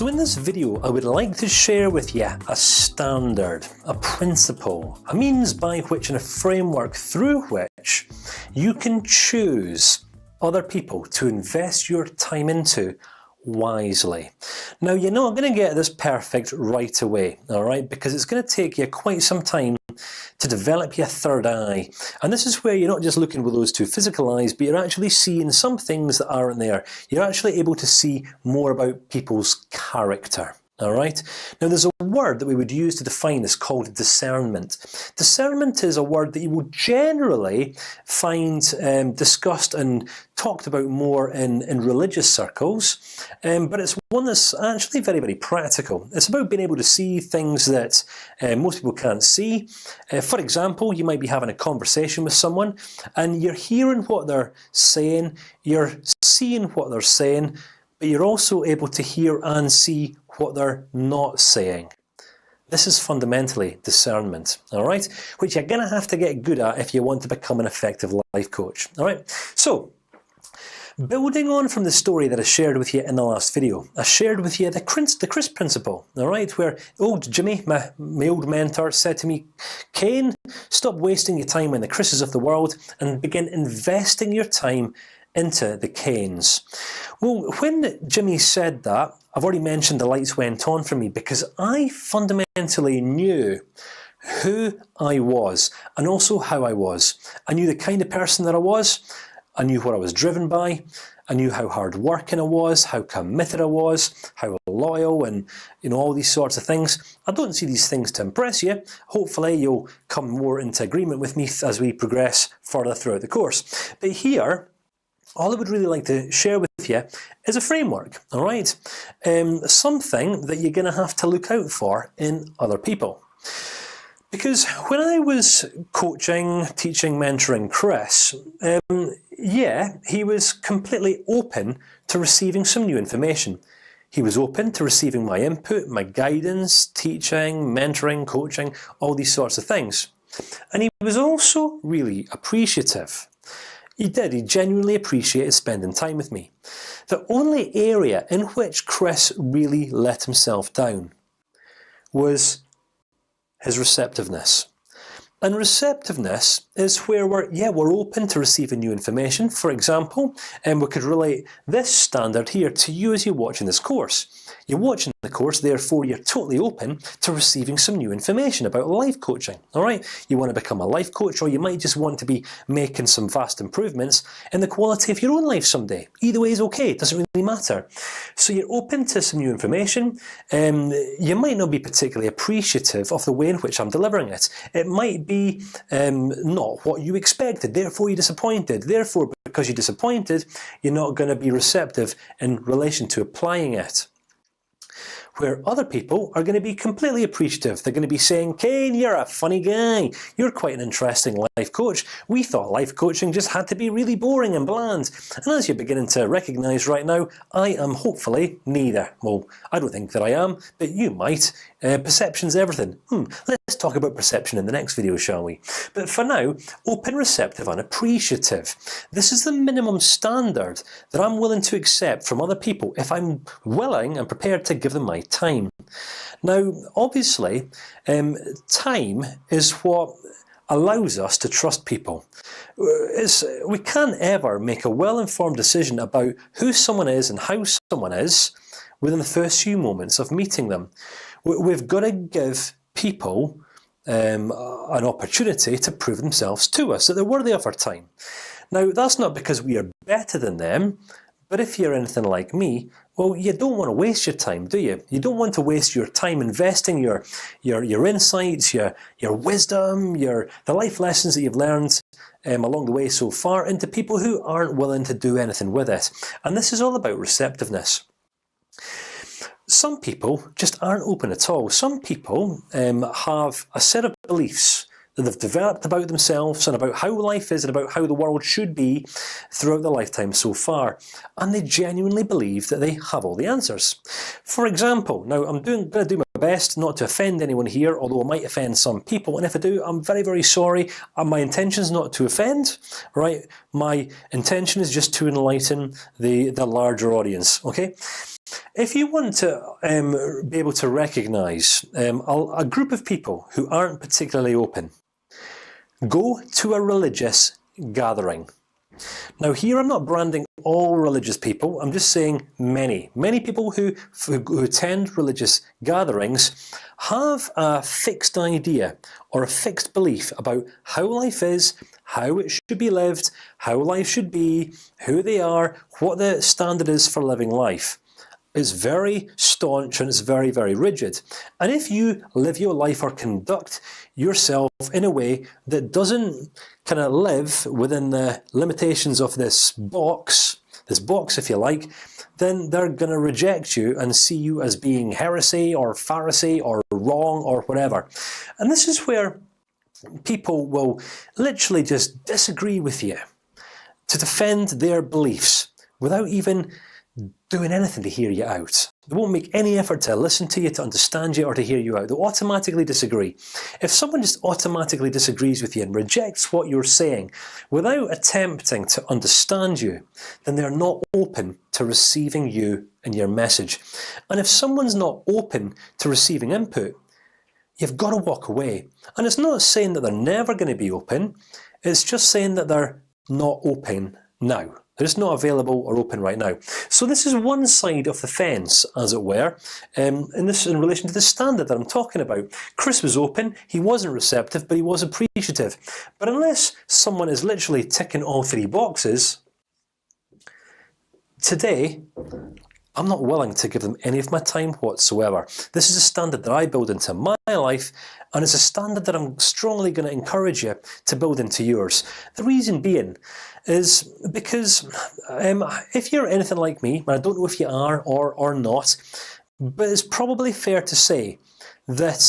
So in this video I would like to share with you a standard, a principle, a means by which and a framework through which you can choose other people to invest your time into wisely. Now you're not going to get this perfect right away, all right? Because it's going to take you quite some time to develop your third eye, and this is where you're not just looking with those two physical eyes, but you're actually seeing some things that aren't there. You're actually able to see more about people's character. All right. Now, there's a word that we would use to define this called discernment. Discernment is a word that you will generally find discussed and talked about more in religious circles, but it's one that's actually very, very practical. It's about being able to see things that most people can't see. For example, you might be having a conversation with someone, and you're hearing what they're saying, you're seeing what they're saying, but you're also able to hear and see what they're not saying. This is fundamentally discernment, all right? Which you're gonna have to get good at if you want to become an effective life coach, all right? So, building on from the story that I shared with you in the last video, I shared with you the Chris principle, all right? Where old Jimmy, my old mentor, said to me, "Kane, stop wasting your time on the Chris's of the world and begin investing your time into the Kanes." Well, when Jimmy said that, I've already mentioned the lights went on for me, because I fundamentally knew who I was and also how I was. I knew the kind of person that I was. I knew what I was driven by. I knew how hard-working I was, how committed I was, how loyal, and all these sorts of things. I don't see these things to impress you. Hopefully, you'll come more into agreement with me as we progress further throughout the course. But here, all I would really like to share with you is a framework, all right? Something that you're going to have to look out for in other people. Because when I was coaching, teaching, mentoring Chris, yeah, he was completely open to receiving some new information. He was open to receiving my input, my guidance, teaching, mentoring, coaching, all these sorts of things. And he was also really appreciative. He did. He genuinely appreciated spending time with me. The only area in which Chris really let himself down was his receptiveness. And receptiveness is where we're open to receiving new information. For example, and we could relate this standard here to you as you're watching this course. You're watching the course, therefore you're totally open to receiving some new information about life coaching. All right, you want to become a life coach, or you might just want to be making some vast improvements in the quality of your own life someday. Either way is okay; it doesn't really matter. So you're open to some new information. You might not be particularly appreciative of the way in which I'm delivering it. It might be not what you expected. Therefore, you're disappointed. Therefore, because you're disappointed, you're not going to be receptive in relation to applying it. Where other people are going to be completely appreciative. They're going to be saying, "Kane, you're a funny guy. You're quite an interesting life coach. We thought life coaching just had to be really boring and bland." And as you're beginning to recognise right now, I am hopefully neither. Well, I don't think that I am, but you might. Perception's everything. Let's talk about perception in the next video, shall we? But for now, open, receptive, and appreciative. This is the minimum standard that I'm willing to accept from other people if I'm willing and prepared to give them my time. Now, obviously, time is what allows us to trust people. We can't ever make a well-informed decision about who someone is and how someone is within the first few moments of meeting them. We've got to give people an opportunity to prove themselves to us, that they're worthy of our time. Now, that's not because we are better than them, but if you're anything like me, well, you don't want to waste your time, do you? You don't want to waste your time investing your insights, your wisdom, the life lessons that you've learned along the way so far into people who aren't willing to do anything with it. And this is all about receptiveness. Some people just aren't open at all. Some people have a set of beliefs that they've developed about themselves and about how life is and about how the world should be throughout their lifetime so far, and they genuinely believe that they have all the answers. For example, now I'm going to do my best not to offend anyone here, although I might offend some people. And if I do, I'm very, very sorry. My intention is not to offend, right? My intention is just to enlighten the larger audience. Okay. If you want to be able to recognize a group of people who aren't particularly open, go to a religious gathering. Now here I'm not branding all religious people. I'm just saying many people who attend religious gatherings have a fixed idea or a fixed belief about how life is, how it should be lived, how life should be, who they are, what the standard is for living life. It's very staunch and it's very, very rigid. And if you live your life or conduct yourself in a way that doesn't kind of live within the limitations of this box if you like, then they're going to reject you and see you as being heresy or Pharisee or wrong or whatever. And this is where people will literally just disagree with you to defend their beliefs without even doing anything to hear you out. They won't make any effort to listen to you, to understand you, or to hear you out. They'll automatically disagree. If someone just automatically disagrees with you and rejects what you're saying without attempting to understand you, then they're not open to receiving you and your message. And if someone's not open to receiving input, you've got to walk away. And it's not saying that they're never going to be open. It's just saying that they're not open now. They're just not available or open right now. So this is one side of the fence, as it were, and this in relation to the standard that I'm talking about. Chris was open, he wasn't receptive, but he was appreciative. But unless someone is literally ticking all three boxes, today I'm not willing to give them any of my time whatsoever. This is a standard that I build into my life, and it's a standard that I'm strongly going to encourage you to build into yours. The reason being is because if you're anything like me, and I don't know if you are or not, but it's probably fair to say that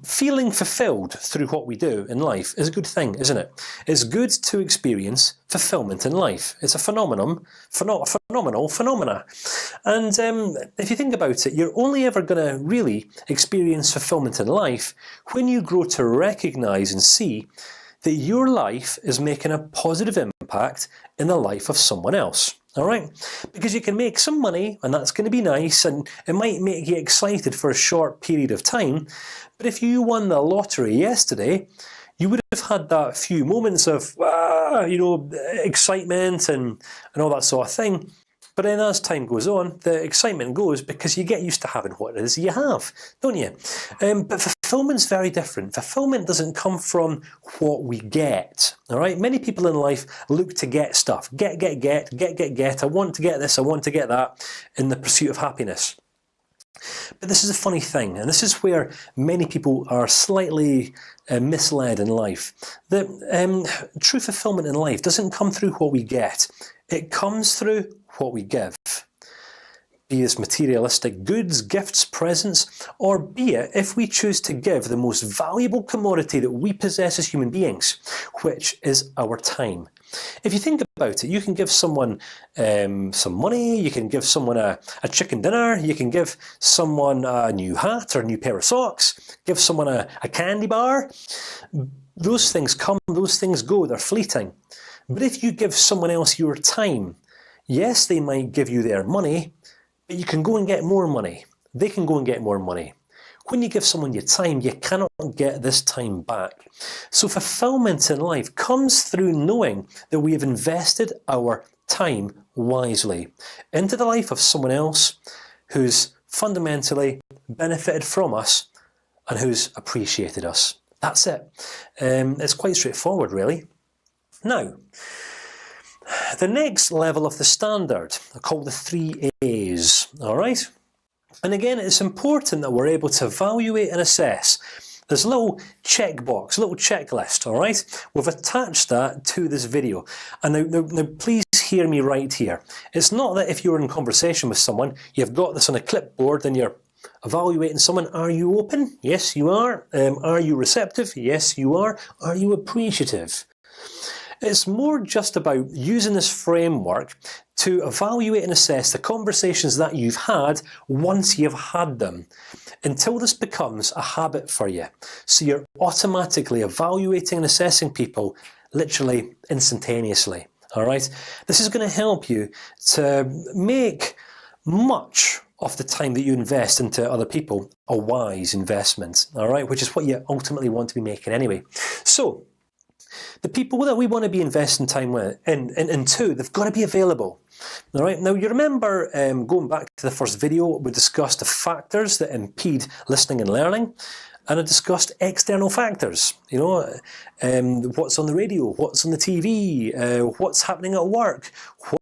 feeling fulfilled through what we do in life is a good thing, isn't it? It's good to experience fulfillment in life. It's a phenomenal phenomena. And if you think about it, you're only ever going to really experience fulfillment in life when you grow to recognize and see that your life is making a positive impact in the life of someone else. All right, because you can make some money, and that's going to be nice, and it might make you excited for a short period of time. But if you won the lottery yesterday, you would have had that few moments of, excitement and all that sort of thing. But then as time goes on, the excitement goes because you get used to having what it is you have, don't you? But fulfillment's very different. Fulfillment doesn't come from what we get. All right. Many people in life look to get stuff. Get. I want to get this. I want to get that in the pursuit of happiness. But this is a funny thing, and this is where many people are slightly misled in life. That true fulfillment in life doesn't come through what we get; it comes through what we give. Be it materialistic goods, gifts, presents, or be it if we choose to give the most valuable commodity that we possess as human beings, which is our time. If you think about it, you can give someone some money, you can give someone a chicken dinner, you can give someone a new hat or a new pair of socks, give someone a candy bar. Those things come, those things go, they're fleeting. But if you give someone else your time, yes, they might give you their money, but you can go and get more money. They can go and get more money. When you give someone your time, you cannot get this time back. So fulfillment in life comes through knowing that we have invested our time wisely into the life of someone else who's fundamentally benefited from us and who's appreciated us. That's it. It's quite straightforward, really. Now, the next level of the standard are called the 3 A's. All right. And again, it's important that we're able to evaluate and assess. There's a little checkbox, a little checklist. All right, we've attached that to this video. And now, please hear me right here. It's not that if you're in conversation with someone, you've got this on a clipboard and you're evaluating someone. Are you open? Yes, you are. Are you receptive? Yes, you are. Are you appreciative? It's more just about using this framework to evaluate and assess the conversations that you've had once you've had them, until this becomes a habit for you. So you're automatically evaluating and assessing people literally instantaneously. All right, this is going to help you to make much of the time that you invest into other people a wise investment. All right, which is what you ultimately want to be making anyway. So the people that we want to be investing time with, into, they've got to be available. All right. Now you remember going back to the first video, we discussed the factors that impede listening and learning, and I discussed external factors. You know, what's on the radio, what's on the TV, what's happening at work,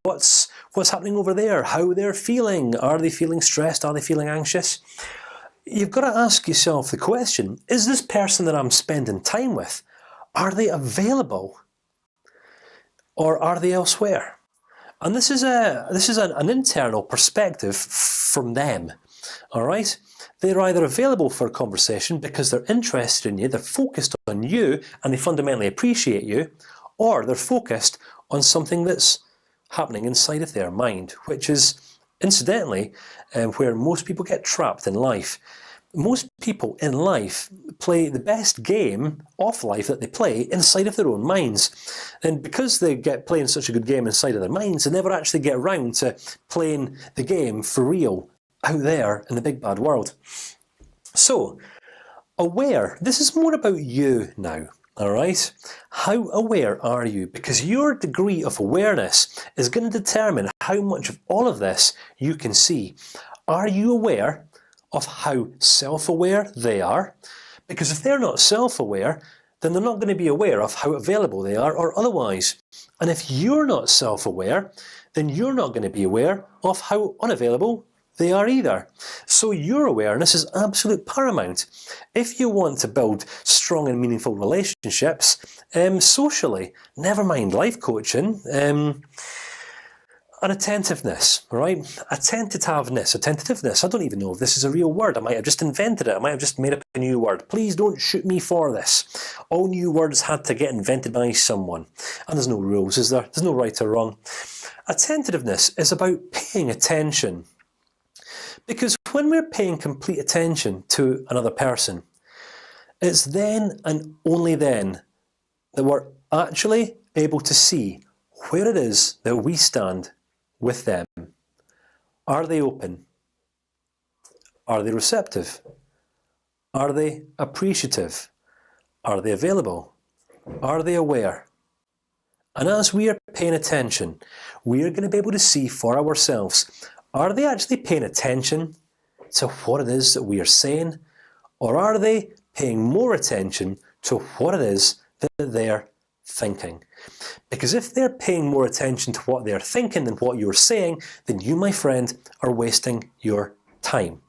what's happening over there, how they're feeling. Are they feeling stressed? Are they feeling anxious? You've got to ask yourself the question: is this person that I'm spending time with, are they available, or are they elsewhere? And this is an internal perspective from them. All right, they're either available for a conversation because they're interested in you, they're focused on you, and they fundamentally appreciate you, or they're focused on something that's happening inside of their mind, which is, incidentally, where most people get trapped in life. Most people in life play the best game of life that they play inside of their own minds, and because they get playing such a good game inside of their minds, they never actually get around to playing the game for real out there in the big bad world. So, aware. This is more about you now. All right. How aware are you? Because your degree of awareness is going to determine how much of all of this you can see. Are you aware of how self-aware they are? Because if they're not self-aware, then they're not going to be aware of how available they are or otherwise. And if you're not self-aware, then you're not going to be aware of how unavailable they are either. So your awareness is absolute paramount if you want to build strong and meaningful relationships socially. Never mind life coaching. An attentiveness, right? Attentiveness. I don't even know if this is a real word. I might have just invented it. I might have just made up a new word. Please don't shoot me for this. All new words had to get invented by someone, and there's no rules, is there? There's no right or wrong. Attentiveness is about paying attention, because when we're paying complete attention to another person, it's then and only then that we're actually able to see where it is that we stand with them. Are they open? Are they receptive? Are they appreciative? Are they available? Are they aware? And as we are paying attention, we are going to be able to see for ourselves: are they actually paying attention to what it is that we are saying, or are they paying more attention to what it is that they're thinking? Because if they're paying more attention to what they're thinking than what you're saying, then you, my friend, are wasting your time.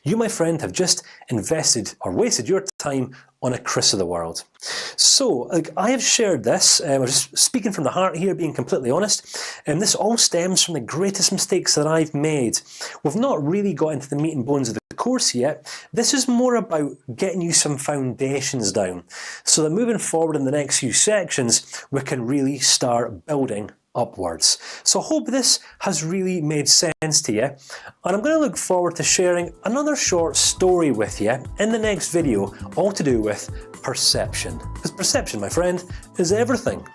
You, my friend, have just invested or wasted your time on a Chris of the world. So, I have shared this. I'm just speaking from the heart here, being completely honest. And this all stems from the greatest mistakes that I've made. We've not really got into the meat and bones of the course yet. This is more about getting you some foundations down, so that moving forward in the next few sections, we can really start building upwards. So I hope this has really made sense to you, and I'm going to look forward to sharing another short story with you in the next video, all to do with perception. Because perception, my friend, is everything.